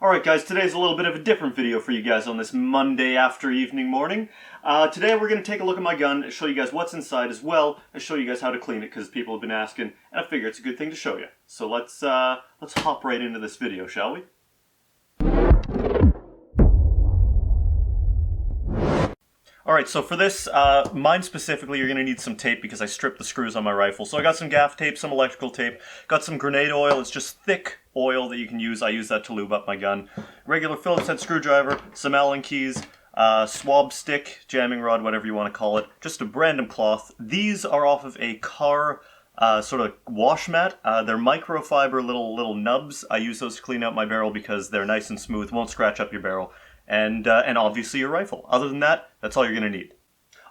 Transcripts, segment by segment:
Alright guys, today's a little bit of a different video for you guys on this Monday evening morning. Today we're going to take a look at my gun, show you guys what's inside as well, and show you guys how to clean it because people have been asking, and I figure it's a good thing to show you. So let's hop right into this video, shall we? Alright, so for this, mine specifically, you're going to need some tape because I stripped the screws on my rifle. So I got some gaff tape, some electrical tape, got some grenade oil. It's just thick oil that you can use. I use that to lube up my gun. Regular Phillips head screwdriver, some Allen keys, swab stick, jamming rod, whatever you want to call it. Just a random cloth. These are off of a car sort of wash mat. They're microfiber little nubs. I use those to clean out my barrel because they're nice and smooth, won't scratch up your barrel. And obviously your rifle. Other than that, that's all you're going to need.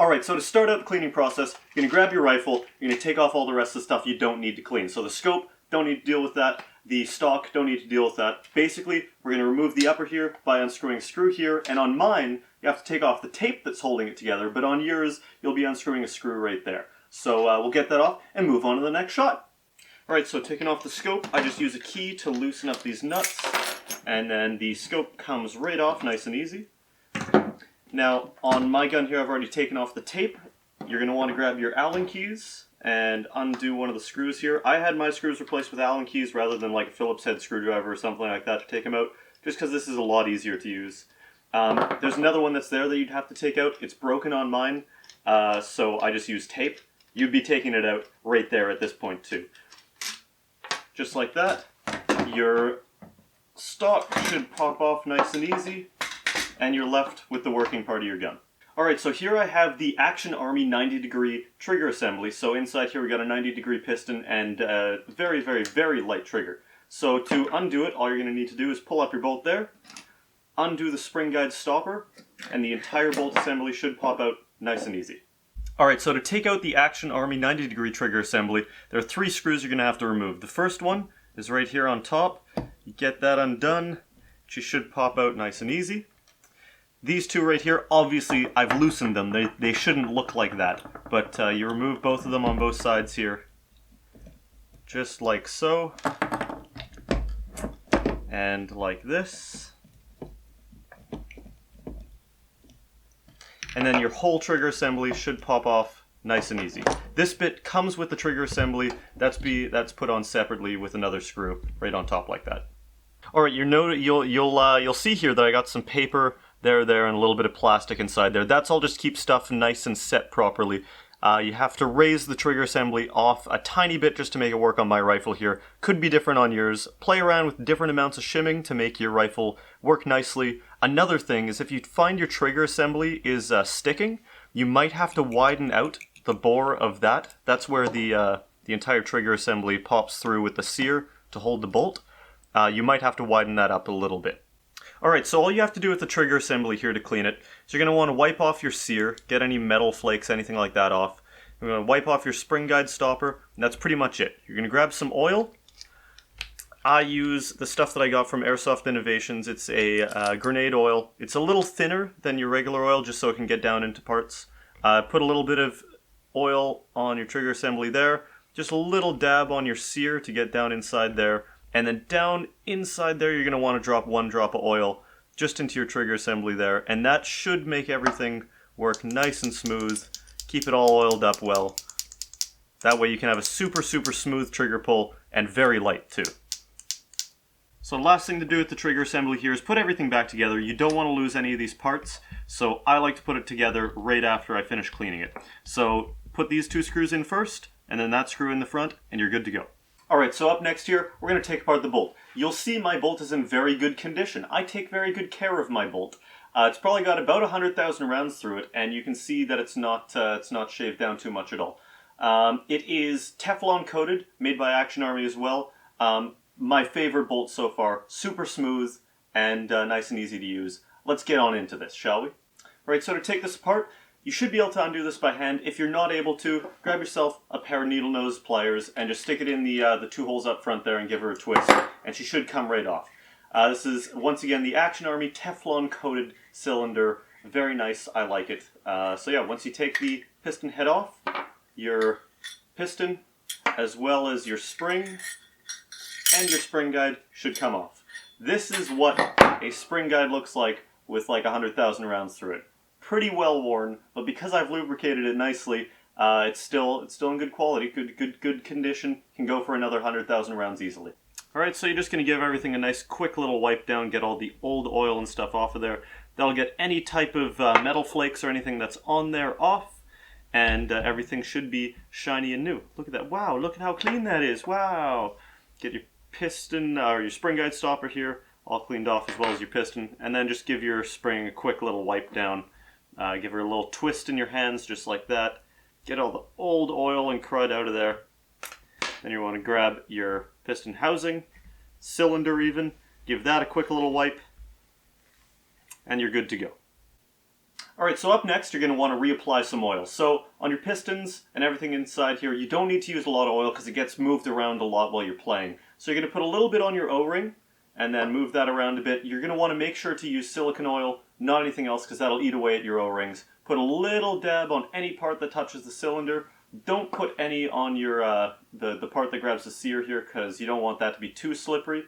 Alright, so to start out the cleaning process, you're going to grab your rifle, you're going to take off all the rest of the stuff you don't need to clean. So the scope, don't need to deal with that. The stock, don't need to deal with that. Basically, we're going to remove the upper here by unscrewing a screw here, and on mine, you have to take off the tape that's holding it together, but on yours, you'll be unscrewing a screw right there. So we'll get that off and move on to the next shot. Alright, so taking off the scope, I just use a key to loosen up these nuts. And then the scope comes right off, nice and easy. Now, on my gun here, I've already taken off the tape. You're going to want to grab your Allen keys and undo one of the screws here. I had my screws replaced with Allen keys rather than like a Phillips head screwdriver or something like that to take them out, just because this is a lot easier to use. There's another one that's there that you'd have to take out. It's broken on mine, so I just use tape. You'd be taking it out right there at this point too. Just like that. Your stock should pop off nice and easy, and you're left with the working part of your gun. Alright, so here I have the Action Army 90-degree trigger assembly. So inside here we got a 90-degree piston and a very, very, very light trigger. So to undo it, all you're going to need to do is pull up your bolt there, undo the spring guide stopper, and the entire bolt assembly should pop out nice and easy. Alright, so to take out the Action Army 90-degree trigger assembly, there are 3 screws you're going to have to remove. The first one is right here on top. You get that undone, she should pop out nice and easy. These two right here, obviously I've loosened them, they shouldn't look like that, but you remove both of them on both sides here, just like so, and like this. And then your whole trigger assembly should pop off nice and easy. This bit comes with the trigger assembly, that's put on separately with another screw right on top like that. Alright, you'll see here that I got some paper there, and a little bit of plastic inside there. That's all just keep stuff nice and set properly. You have to raise the trigger assembly off a tiny bit just to make it work on my rifle here. Could be different on yours. Play around with different amounts of shimming to make your rifle work nicely. Another thing is if you find your trigger assembly is sticking, you might have to widen out the bore of that. That's where the entire trigger assembly pops through with the sear to hold the bolt. You might have to widen that up a little bit. Alright, so all you have to do with the trigger assembly here to clean it is you're going to want to wipe off your sear, get any metal flakes, anything like that off. You're going to wipe off your spring guide stopper, and that's pretty much it. You're going to grab some oil. I use the stuff that I got from Airsoft Innovations. It's a grenade oil. It's a little thinner than your regular oil just so it can get down into parts. Put a little bit of oil on your trigger assembly there. Just a little dab on your sear to get down inside there. And then down inside there, you're going to want to drop 1 drop of oil just into your trigger assembly there. And that should make everything work nice and smooth. Keep it all oiled up well. That way you can have a super, super smooth trigger pull and very light too. So the last thing to do with the trigger assembly here is put everything back together. You don't want to lose any of these parts. So I like to put it together right after I finish cleaning it. So put these 2 screws in first, and then that screw in the front, and you're good to go. Alright, so up next here, we're going to take apart the bolt. You'll see my bolt is in very good condition. I take very good care of my bolt. It's probably got about 100,000 rounds through it, and you can see that it's not shaved down too much at all. It is Teflon coated, made by Action Army as well. My favorite bolt so far, super smooth and nice and easy to use. Let's get on into this, shall we? Alright, so to take this apart, you should be able to undo this by hand. If you're not able to, grab yourself a pair of needle nose pliers and just stick it in the 2 holes up front there and give her a twist, and she should come right off. This is, once again, the Action Army Teflon coated cylinder. Very nice, I like it. So yeah, once you take the piston head off, your piston, as well as your spring and your spring guide should come off. This is what a spring guide looks like with like 100,000 rounds through it. Pretty well worn, but because I've lubricated it nicely, it's still in good quality, good condition. Can go for another 100,000 rounds easily. All right, so you're just going to give everything a nice quick little wipe down, get all the old oil and stuff off of there. That'll get any type of metal flakes or anything that's on there off, and everything should be shiny and new. Look at that! Wow, look at how clean that is! Wow. Get your piston or your spring guide stopper here all cleaned off as well as your piston, and then just give your spring a quick little wipe down. Give her a little twist in your hands just like that. Get all the old oil and crud out of there. Then you want to grab your piston housing, cylinder even, give that a quick little wipe, and you're good to go. Alright, so up next you're going to want to reapply some oil. So on your pistons and everything inside here, you don't need to use a lot of oil because it gets moved around a lot while you're playing. So you're going to put a little bit on your O-ring and then move that around a bit. You're going to want to make sure to use silicone oil, not anything else, because that'll eat away at your O-rings. Put a little dab on any part that touches the cylinder. Don't put any on your the part that grabs the sear here because you don't want that to be too slippery.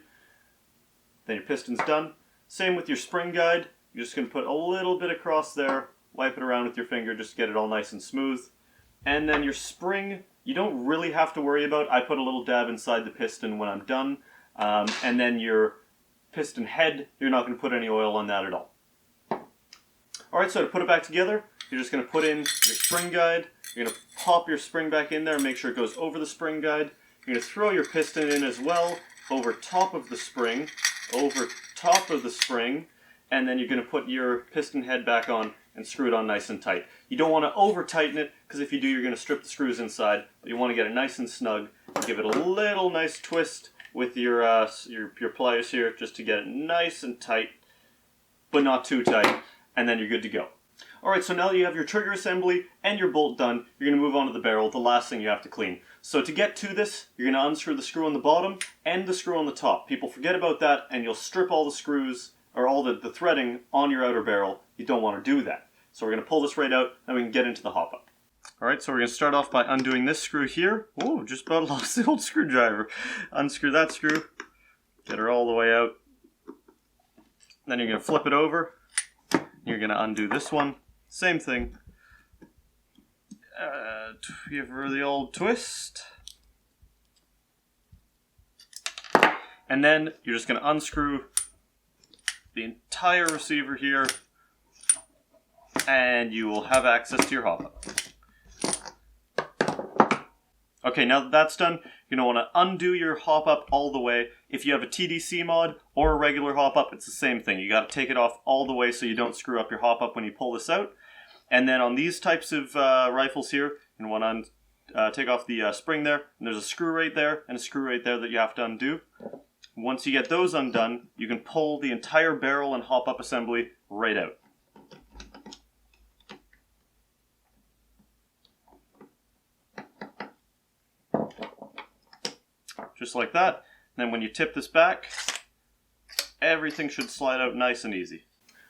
Then your piston's done. Same with your spring guide. You're just going to put a little bit across there, wipe it around with your finger just to get it all nice and smooth. And then your spring, you don't really have to worry about. I put a little dab inside the piston when I'm done. And then your piston head, you're not going to put any oil on that at all. Alright, so to put it back together, you're just going to put in your spring guide. You're going to pop your spring back in there and make sure it goes over the spring guide. You're going to throw your piston in as well, over top of the spring, and then you're going to put your piston head back on and screw it on nice and tight. You don't want to over tighten it, because if you do, you're going to strip the screws inside, but you want to get it nice and snug. Give it a little nice twist with your pliers here, just to get it nice and tight, but not too tight, and then you're good to go. Alright, so now that you have your trigger assembly and your bolt done, you're going to move on to the barrel, the last thing you have to clean. So to get to this, you're going to unscrew the screw on the bottom and the screw on the top. People forget about that, and you'll strip all the screws, or all the threading on your outer barrel. You don't want to do that. So we're going to pull this right out, and we can get into the hop-up. Alright, so we're going to start off by undoing this screw here. Oh, just about lost the old screwdriver. Unscrew that screw, get her all the way out. Then you're going to flip it over. You're going to undo this one. Same thing. Give her the old twist. And then you're just going to unscrew the entire receiver here, and you will have access to your hop-up. Okay, now that that's done, you're going to want to undo your hop-up all the way. If you have a TDC mod or a regular hop-up, it's the same thing. You got to take it off all the way so you don't screw up your hop-up when you pull this out. And then on these types of rifles here, you're going to want to take off the spring there, and there's a screw right there and a screw right there that you have to undo. Once you get those undone, you can pull the entire barrel and hop-up assembly right out. Just like that. And then when you tip this back, everything should slide out nice and easy.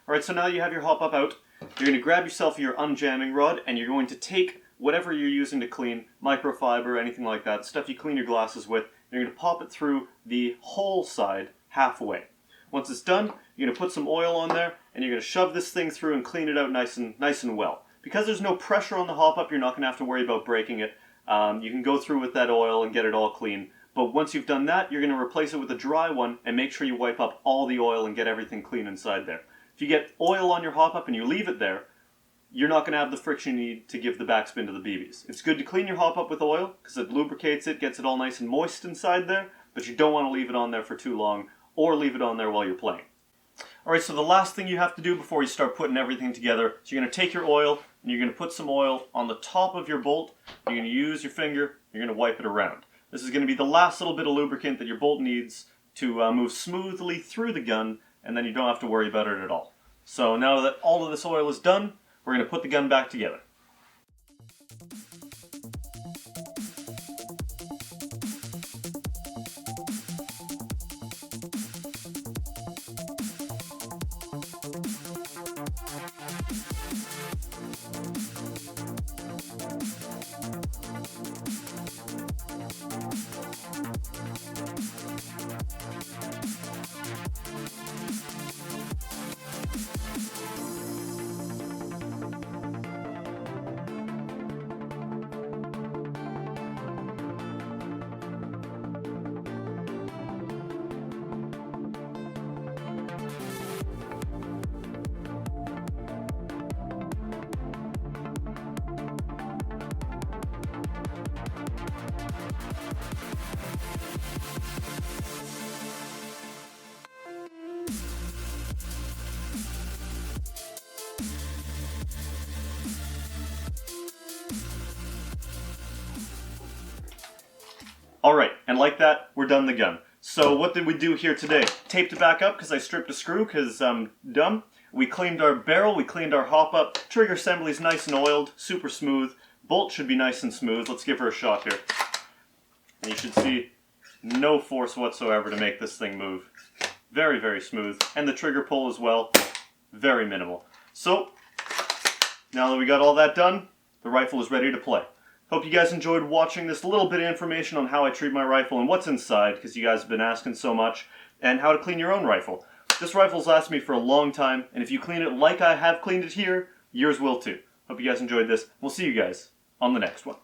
Alright, so now you have your hop-up out, you're going to grab yourself your unjamming rod, and you're going to take whatever you're using to clean, microfiber, anything like that, stuff you clean your glasses with, and you're going to pop it through the whole side halfway. Once it's done, you're going to put some oil on there, and you're going to shove this thing through and clean it out nice and well. Because there's no pressure on the hop-up, you're not going to have to worry about breaking it. You can go through with that oil and get it all clean. But once you've done that, you're going to replace it with a dry one and make sure you wipe up all the oil and get everything clean inside there. If you get oil on your hop-up and you leave it there, you're not going to have the friction you need to give the backspin to the BBs. It's good to clean your hop-up with oil because it lubricates it, gets it all nice and moist inside there, but you don't want to leave it on there for too long or leave it on there while you're playing. Alright, so the last thing you have to do before you start putting everything together, so you're going to take your oil and you're going to put some oil on the top of your bolt. You're going to use your finger, you're going to wipe it around. This is going to be the last little bit of lubricant that your bolt needs to move smoothly through the gun, and then you don't have to worry about it at all. So now that all of this oil is done, we're going to put the gun back together. Alright, and like that, we're done the gun. So what did we do here today? Taped it back up because I stripped a screw because I'm dumb. We cleaned our barrel, we cleaned our hop up. Trigger assembly's nice and oiled, super smooth. Bolt should be nice and smooth. Let's give her a shot here. And you should see no force whatsoever to make this thing move. Very, very smooth. And the trigger pull as well, very minimal. So, now that we got all that done, the rifle is ready to play. Hope you guys enjoyed watching this little bit of information on how I treat my rifle and what's inside, because you guys have been asking so much, and how to clean your own rifle. This rifle's lasted me for a long time, and if you clean it like I have cleaned it here, yours will too. Hope you guys enjoyed this. We'll see you guys on the next one.